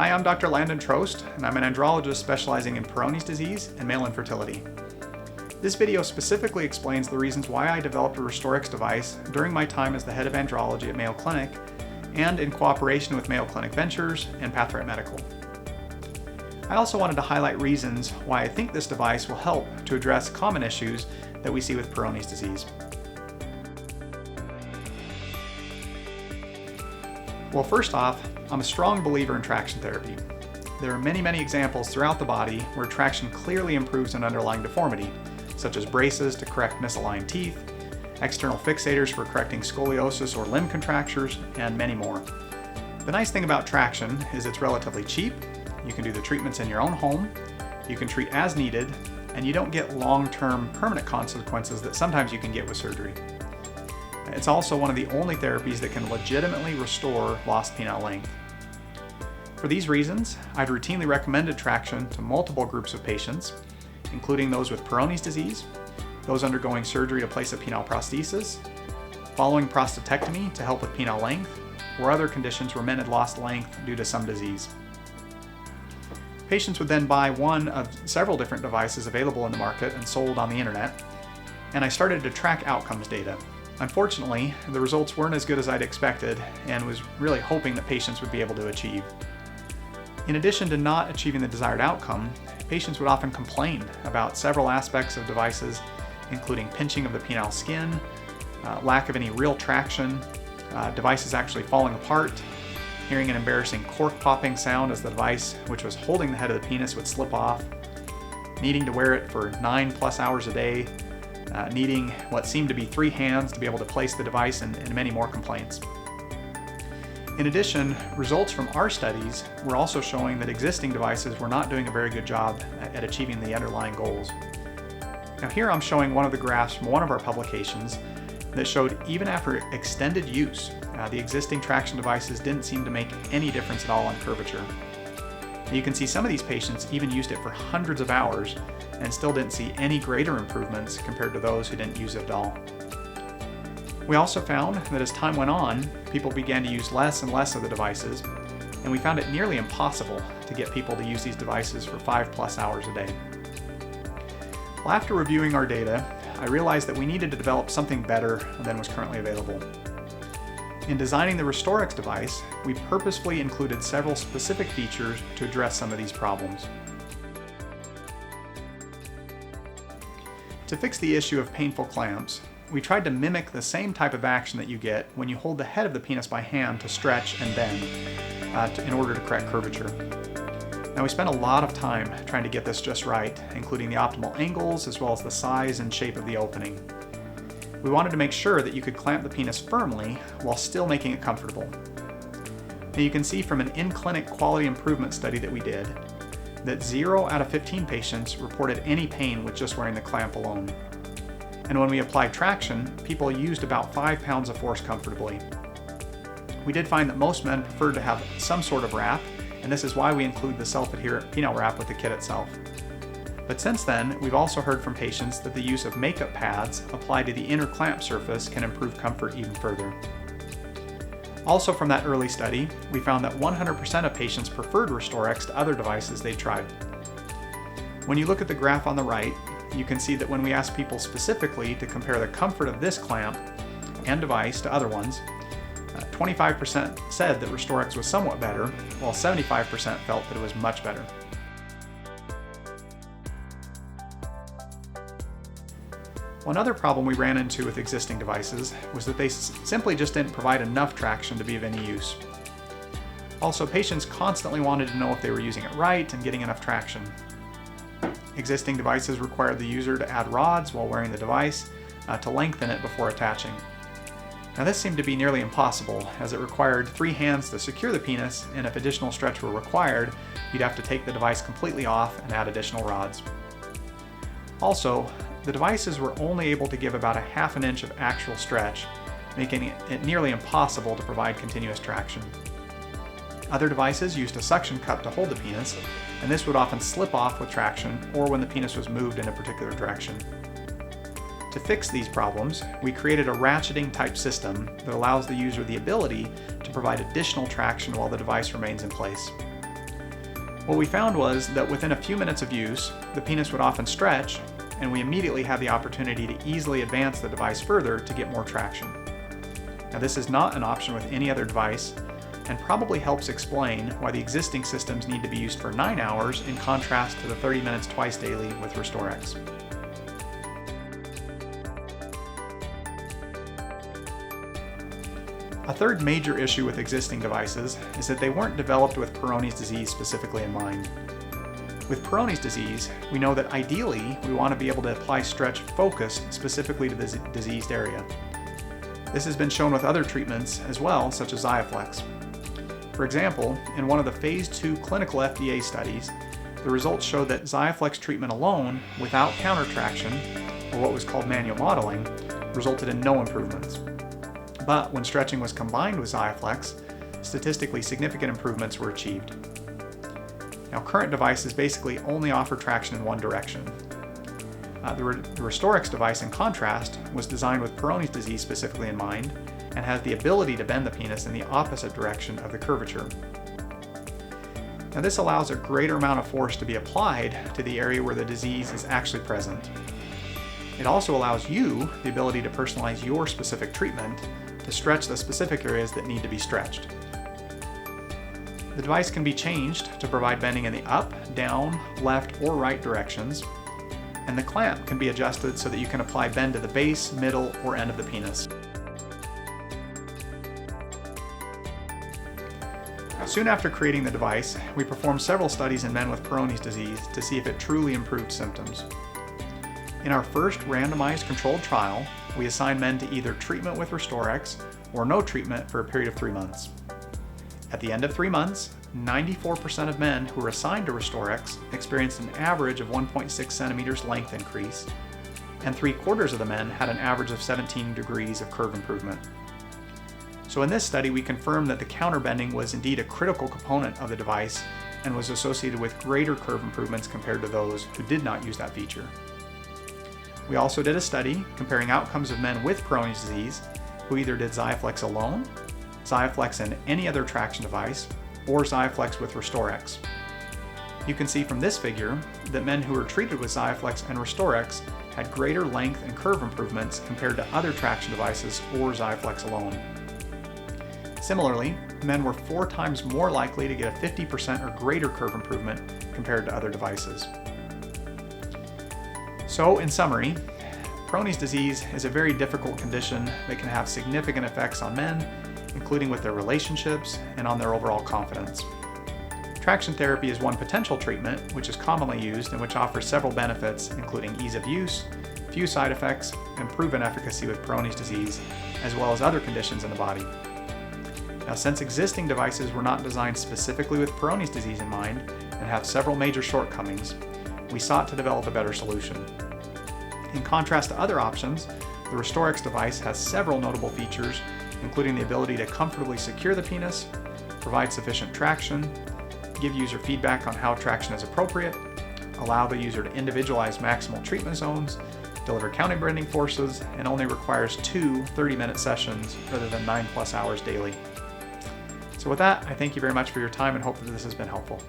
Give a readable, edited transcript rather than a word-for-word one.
Hi, I'm Dr. Landon Trost, and I'm an andrologist specializing in Peyronie's disease and male infertility. This video specifically explains the reasons why I developed a RestoreX device during my time as the head of andrology at Mayo Clinic and in cooperation with Mayo Clinic Ventures and Pathright Medical. I also wanted to highlight reasons why I think this device will help to address common issues that we see with Peyronie's disease. Well, first off, I'm a strong believer in traction therapy. There are many examples throughout the body where traction clearly improves an underlying deformity, such as braces to correct misaligned teeth, external fixators for correcting scoliosis or limb contractures, and many more. The nice thing about traction is it's relatively cheap, you can do the treatments in your own home, you can treat as needed, and you don't get long-term permanent consequences that sometimes you can get with surgery. It's also one of the only therapies that can legitimately restore lost penile length. For these reasons, I've routinely recommended traction to multiple groups of patients, including those with Peyronie's disease, those undergoing surgery to place a penile prosthesis, following prostatectomy to help with penile length, or other conditions where men had lost length due to some disease. Patients would then buy one of several different devices available in the market and sold on the internet, and I started to track outcomes data. Unfortunately, the results weren't as good as I'd expected and was really hoping that patients would be able to achieve. In addition to not achieving the desired outcome, patients would often complain about several aspects of devices, including pinching of the penile skin, lack of any real traction, devices actually falling apart, hearing an embarrassing cork popping sound as the device, which was holding the head of the penis, would slip off, needing to wear it for 9+ hours a day, needing what seemed to be 3 hands to be able to place the device, and many more complaints. In addition, results from our studies were also showing that existing devices were not doing a very good job at achieving the underlying goals. Now here I'm showing one of the graphs from one of our publications that showed even after extended use, the existing traction devices didn't seem to make any difference at all on curvature. You can see some of these patients even used it for hundreds of hours and still didn't see any greater improvements compared to those who didn't use it at all. We also found that as time went on, people began to use less and less of the devices, and we found it nearly impossible to get people to use these devices for 5+ hours a day. Well, after reviewing our data, I realized that we needed to develop something better than was currently available. In designing the RestoreX device, we purposefully included several specific features to address some of these problems. To fix the issue of painful clamps, we tried to mimic the same type of action that you get when you hold the head of the penis by hand to stretch and bend in order to correct curvature. Now we spent a lot of time trying to get this just right, including the optimal angles as well as the size and shape of the opening. We wanted to make sure that you could clamp the penis firmly while still making it comfortable. Now you can see from an in-clinic quality improvement study that we did that 0 out of 15 patients reported any pain with just wearing the clamp alone. And when we applied traction, people used about 5 pounds of force comfortably. We did find that most men preferred to have some sort of wrap, and this is why we include the self-adherent penile wrap with the kit itself. But since then, we've also heard from patients that the use of makeup pads applied to the inner clamp surface can improve comfort even further. Also from that early study, we found that 100% of patients preferred RestoreX to other devices they tried. When you look at the graph on the right, you can see that when we asked people specifically to compare the comfort of this clamp and device to other ones, 25% said that RestoreX was somewhat better, while 75% felt that it was much better. One other problem we ran into with existing devices was that they simply just didn't provide enough traction to be of any use. Also, patients constantly wanted to know if they were using it right and getting enough traction. Existing devices required the user to add rods while wearing the device to lengthen it before attaching. Now this seemed to be nearly impossible, as it required 3 hands to secure the penis, and if additional stretch were required, you'd have to take the device completely off and add additional rods. Also, the devices were only able to give about 1/2 inch of actual stretch, making it nearly impossible to provide continuous traction. Other devices used a suction cup to hold the penis, and this would often slip off with traction or when the penis was moved in a particular direction. To fix these problems, we created a ratcheting type system that allows the user the ability to provide additional traction while the device remains in place. What we found was that within a few minutes of use, the penis would often stretch, and we immediately had the opportunity to easily advance the device further to get more traction. Now, this is not an option with any other device, and probably helps explain why the existing systems need to be used for 9 hours in contrast to the 30 minutes twice daily with RestoreX. A third major issue with existing devices is that they weren't developed with Peyronie's disease specifically in mind. With Peyronie's disease, we know that ideally we want to be able to apply stretch focused specifically to the diseased area. This has been shown with other treatments as well, such as XIAFLEX. For example, in one of the phase 2 clinical FDA studies, the results showed that XIAFLEX treatment alone, without countertraction, or what was called manual modeling, resulted in no improvements. But when stretching was combined with XIAFLEX, statistically significant improvements were achieved. Now, current devices basically only offer traction in one direction. The RestoreX device, in contrast, was designed with Peyronie's disease specifically in mind, and has the ability to bend the penis in the opposite direction of the curvature. Now, this allows a greater amount of force to be applied to the area where the disease is actually present. It also allows you the ability to personalize your specific treatment to stretch the specific areas that need to be stretched. The device can be changed to provide bending in the up, down, left, or right directions, and the clamp can be adjusted so that you can apply bend to the base, middle, or end of the penis. Soon after creating the device, we performed several studies in men with Peyronie's disease to see if it truly improved symptoms. In our first randomized controlled trial, we assigned men to either treatment with RestoreX or no treatment for a period of 3 months. At the end of 3 months, 94% of men who were assigned to RestoreX experienced an average of 1.6 centimeters length increase, and 3/4 of the men had an average of 17 degrees of curve improvement. So in this study, we confirmed that the counterbending was indeed a critical component of the device and was associated with greater curve improvements compared to those who did not use that feature. We also did a study comparing outcomes of men with Peyronie's disease who either did XIAFLEX alone, XIAFLEX and any other traction device, or XIAFLEX with RestoreX. You can see from this figure that men who were treated with XIAFLEX and RestoreX had greater length and curve improvements compared to other traction devices or XIAFLEX alone. Similarly, men were 4 times more likely to get a 50% or greater curve improvement compared to other devices. So, in summary, Peyronie's disease is a very difficult condition that can have significant effects on men, including with their relationships and on their overall confidence. Traction therapy is one potential treatment which is commonly used and which offers several benefits, including ease of use, few side effects, and proven efficacy with Peyronie's disease, as well as other conditions in the body. Now, since existing devices were not designed specifically with Peyronie's disease in mind and have several major shortcomings, we sought to develop a better solution. In contrast to other options, the RestoreX device has several notable features, including the ability to comfortably secure the penis, provide sufficient traction, give user feedback on how traction is appropriate, allow the user to individualize maximal treatment zones, deliver counterbending forces, and only requires 2 30-minute sessions rather than 9+ hours daily. So with that, I thank you very much for your time and hope that this has been helpful.